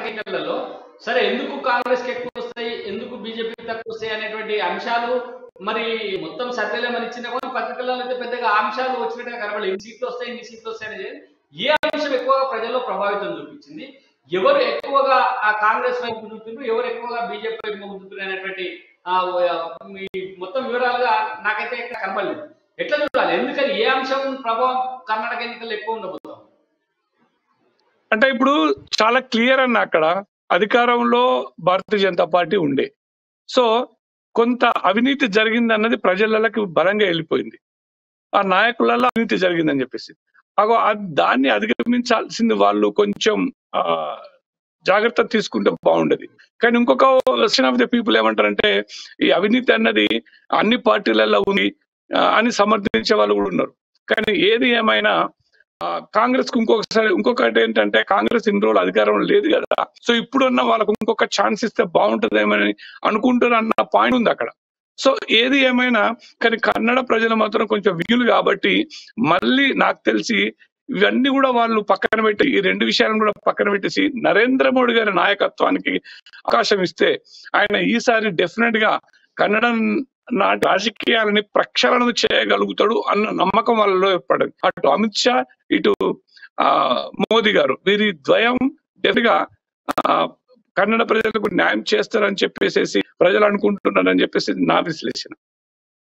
కర్ణాటక ఎన్నికలలో సరే ఎందుకు కాంగ్రెస్ కి ఎక్కువ వస్తాయి, ఎందుకు బీజేపీకి తక్కువ వస్తాయి అనేటువంటి అంశాలు మరి మొత్తం సర్వేలో మరి ఇచ్చిన కూడా పత్రికల్లో అయితే పెద్దగా అంశాలు వచ్చినట్టుగా కనబడలేదు. ఇన్ని సీట్లు వస్తాయి, ఇన్ని సీట్లు వస్తాయి అనేది ఏ అంశం ఎక్కువగా ప్రజల్లో ప్రభావితం చూపించింది, ఎవరు ఎక్కువగా ఆ కాంగ్రెస్ వైపు చూపుతుండ్రు, ఎవరు ఎక్కువగా బీజేపీ వైపు మొగ్గుతుండ్రు అనేటువంటి మీ మొత్తం వివరాలుగా నాకైతే ఇక్కడ కనబడలేదు. ఎట్లా చూడాలి, ఎందుకని ఏ అంశం ప్రభావం కర్ణాటక ఎన్నికల్లో ఎక్కువ ఉండబోతాం? అంటే ఇప్పుడు చాలా క్లియర్ అన్న, అక్కడ అధికారంలో భారతీయ జనతా పార్టీ ఉండే, సో కొంత అవినీతి జరిగిందన్నది ప్రజలకి బలంగా వెళ్ళిపోయింది. ఆ నాయకులలో అవినీతి జరిగిందని చెప్పేసి దాన్ని అధిగమించాల్సింది వాళ్ళు కొంచెం జాగ్రత్త తీసుకుంటే బాగుండేది. కానీ ఇంకొక సెక్షన్ ఆఫ్ ద పీపుల్ ఏమంటారంటే ఈ అవినీతి అన్నది అన్ని పార్టీలలో ఉంది అని సమర్థించే వాళ్ళు కూడా ఉన్నారు. కానీ ఏది ఏమైనా కాంగ్రెస్ కు ఇంకొకటి ఏంటంటే కాంగ్రెస్ ఇన్ని రోజులు అధికారంలో లేదు కదా, సో ఇప్పుడున్న వాళ్ళకు ఇంకొక ఛాన్స్ ఇస్తే బాగుంటుందేమని అనుకుంటారు అన్న పాయింట్ ఉంది అక్కడ. సో ఏది ఏమైనా కానీ కన్నడ ప్రజలు మాత్రం కొంచెం విజ్ఞులు కాబట్టి మళ్ళీ నాకు తెలిసి ఇవన్నీ కూడా వాళ్ళు పక్కన పెట్టి ఈ రెండు విషయాలను కూడా పక్కన పెట్టేసి నరేంద్ర మోడీ గారి నాయకత్వానికి అవకాశం ఇస్తే ఆయన ఈసారి డెఫినెట్ గా కన్నడ నాటి రాజకీయాలని ప్రక్షాళన చేయగలుగుతాడు అన్న నమ్మకం వాళ్ళలో ఏర్పడింది. అటు అమిత్ షా, ఇటు మోదీ గారు, వీరి ద్వయం డెఫినెట్ గా కన్నడ ప్రజలకు న్యాయం చేస్తారని చెప్పేసి ప్రజలు అనుకుంటున్నారని చెప్పేసి నా విశ్లేషణ.